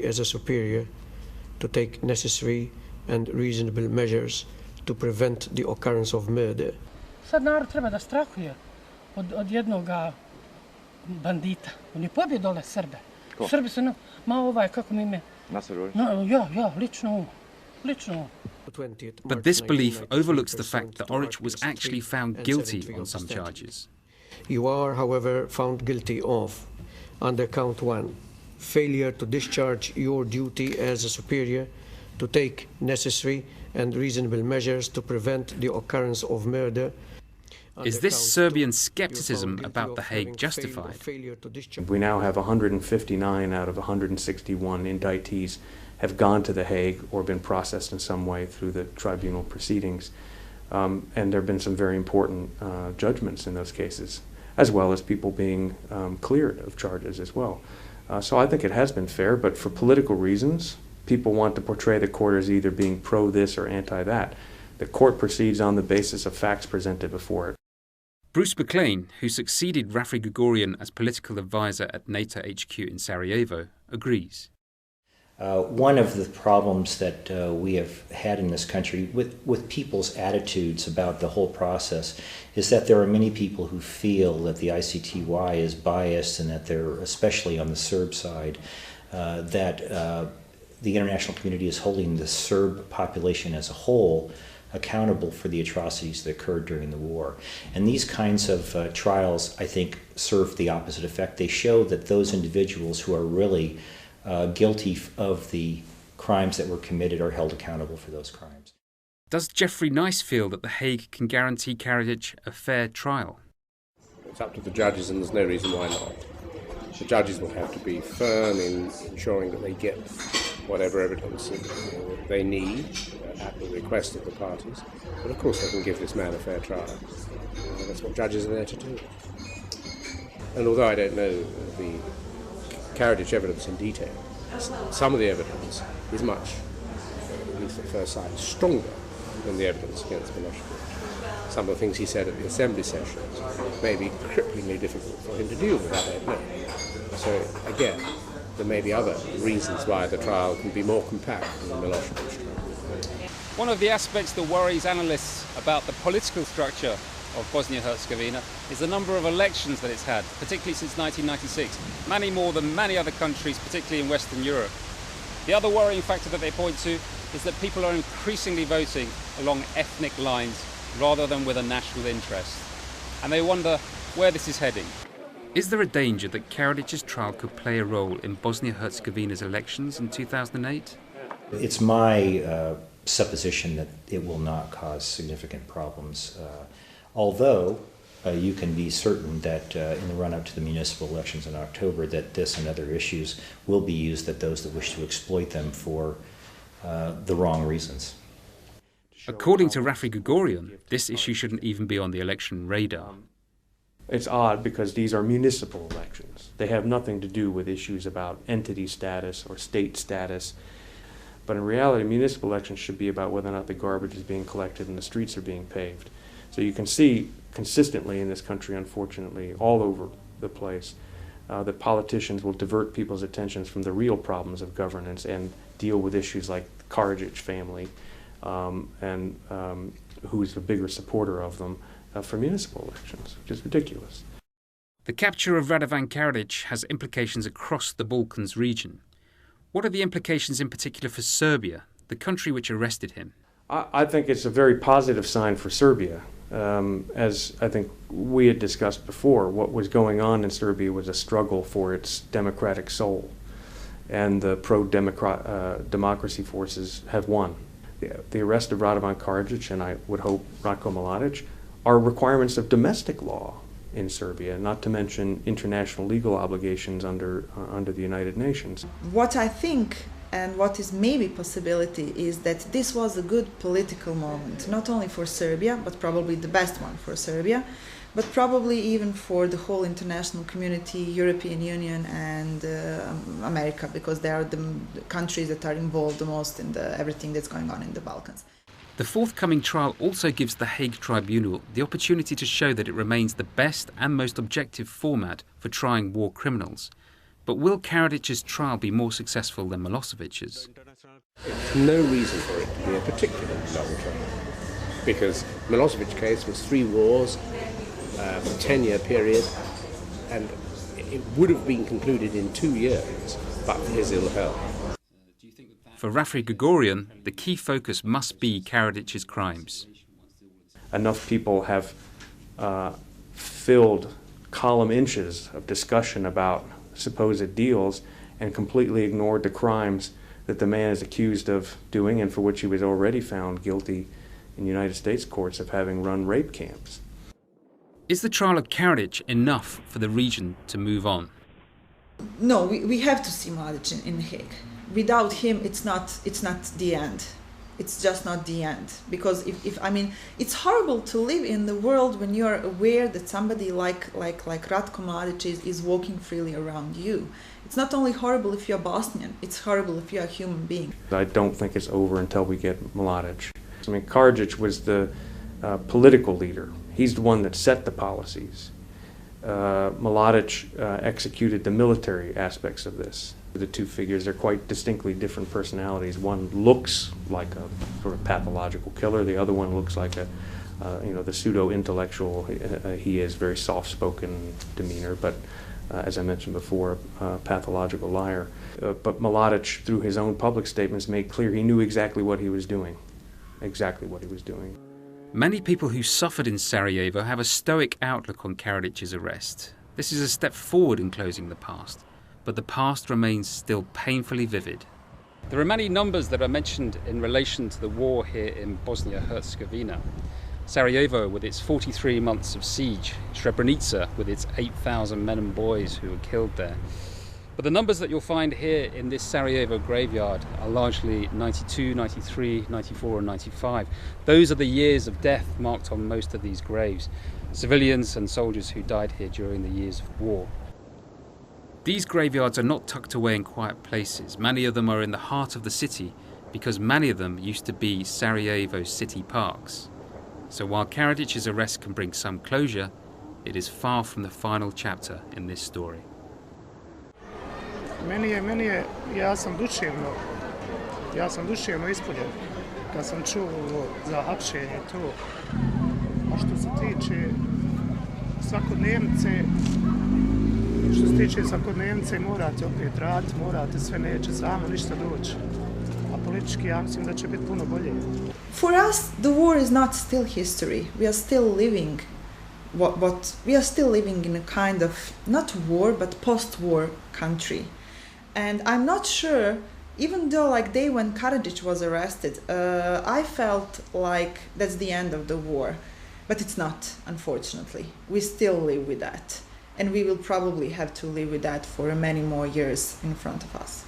as a superior to take necessary and reasonable measures to prevent the occurrence of murder. Sad narod treba da strahuje od jednoga bandita. On je pobio dole Srbe. Ko? Srbi su kako mi ime? Lično. But this belief overlooks the fact that Oric was actually found guilty on some charges. You are, however, found guilty of, under count 1, failure to discharge your duty as a superior to take necessary and reasonable measures to prevent the occurrence of murder. Is this Serbian skepticism about The Hague justified? We now have 159 out of 161 indictees have gone to The Hague or been processed in some way through the tribunal proceedings. And there have been some very important judgments in those cases, as well as people being cleared of charges as well. So I think it has been fair, but for political reasons, people want to portray the court as either being pro this or anti that. The court proceeds on the basis of facts presented before it. Bruce McLean, who succeeded Raffi Grigorian as political advisor at NATO HQ in Sarajevo, agrees. One of the problems that we have had in this country with people's attitudes about the whole process is that there are many people who feel that the ICTY is biased and that they're, especially on the Serb side, that the international community is holding the Serb population as a whole accountable for the atrocities that occurred during the war. And these kinds of trials, I think, serve the opposite effect. They show that those individuals who are really guilty of the crimes that were committed are held accountable for those crimes. Does Geoffrey Nice feel that The Hague can guarantee Karadzic a fair trial? It's up to the judges, and there's no reason why not. The judges will have to be firm in ensuring that they get whatever evidence they need at the request of the parties. But of course they can give this man a fair trial. That's what judges are there to do. And although I don't know the Karadzic evidence in detail, some of the evidence is much, at least at first sight, stronger than the evidence against Milosevic. Some of the things he said at the assembly sessions may be cripplingly difficult for him to deal with, I don't know. So again, there may be other reasons why the trial can be more compact than the Milosevic trial. One of the aspects that worries analysts about the political structure of Bosnia-Herzegovina is the number of elections that it's had, particularly since 1996, many more than many other countries, particularly in Western Europe. The other worrying factor that they point to is that people are increasingly voting along ethnic lines rather than with a national interest. And they wonder where this is heading. Is there a danger that Karadzic's trial could play a role in Bosnia-Herzegovina's elections in 2008? It's my supposition that it will not cause significant problems. Although you can be certain that in the run-up to the municipal elections in October that this and other issues will be used at those that wish to exploit them for the wrong reasons. According to Raffi Grigorian, this issue shouldn't even be on the election radar. It's odd because these are municipal elections. They have nothing to do with issues about entity status or state status. But in reality, municipal elections should be about whether or not the garbage is being collected and the streets are being paved. So you can see consistently in this country, unfortunately, all over the place, that politicians will divert people's attentions from the real problems of governance and deal with issues like the Karadzic family and who is the bigger supporter of them for municipal elections, which is ridiculous. The capture of Radovan Karadzic has implications across the Balkans region. What are the implications in particular for Serbia, the country which arrested him? I think it's a very positive sign for Serbia. As I think we had discussed before, what was going on in Serbia was a struggle for its democratic soul, and the pro-democracy forces have won. The arrest of Radovan Karadzic, and I would hope Ratko Mladic, are requirements of domestic law in Serbia, not to mention international legal obligations under the United Nations. What I think, and what is maybe possibility, is that this was a good political moment, not only for Serbia, but probably the best one for Serbia, but probably even for the whole international community, European Union and America, because they are the countries that are involved the most in everything that's going on in the Balkans. The forthcoming trial also gives the Hague Tribunal the opportunity to show that it remains the best and most objective format for trying war criminals. But will Karadzic's trial be more successful than Milosevic's? There's no reason for it to be a particularly long trial, because Milosevic's case was 3 wars for a 10-year period, and it would have been concluded in 2 years, but for his ill health. For Rafi Gregorian, the key focus must be Karadzic's crimes. Enough people have filled column inches of discussion about supposed deals and completely ignored the crimes that the man is accused of doing and for which he was already found guilty in United States courts of having run rape camps. Is the trial of Karadzic enough for the region to move on? No, we have to see Mladic in Hague. Without him, it's not the end. It's just not the end. Because I mean, it's horrible to live in the world when you're aware that somebody like Ratko Mladic is walking freely around you. It's not only horrible if you're Bosnian, it's horrible if you're a human being. I don't think it's over until we get Mladic. I mean, Karadzic was the political leader. He's the one that set the policies. Mladic executed the military aspects of this. The two figures are quite distinctly different personalities. One looks like a sort of pathological killer. The other one looks like the pseudo-intellectual. He is very soft-spoken demeanor, but as I mentioned before, a pathological liar. But Mladic, through his own public statements, made clear he knew exactly what he was doing. Exactly what he was doing. Many people who suffered in Sarajevo have a stoic outlook on Karadzic's arrest. This is a step forward in closing the past, but the past remains still painfully vivid. There are many numbers that are mentioned in relation to the war here in Bosnia-Herzegovina. Sarajevo with its 43 months of siege, Srebrenica with its 8,000 men and boys who were killed there. But the numbers that you'll find here in this Sarajevo graveyard are largely 92, 93, 94 and 95. Those are the years of death marked on most of these graves. Civilians and soldiers who died here during the years of war. These graveyards are not tucked away in quiet places. Many of them are in the heart of the city because many of them used to be Sarajevo's city parks. So while Karadzic's arrest can bring some closure, it is far from the final chapter in this story. Ja sam duševno ispoljen kad sam čuo za hapšenje to. A što se tiče svakodnevnice morate opet raditi, morate sve, neće samo ništa doći. A politički ja mislim da će biti puno bolje. For us, the war is not still history. We are still living we are still living in a kind of not war but post-war country. And I'm not sure, even though like day when Karadzic was arrested, I felt like that's the end of the war. But it's not, unfortunately. We still live with that. And we will probably have to live with that for many more years in front of us.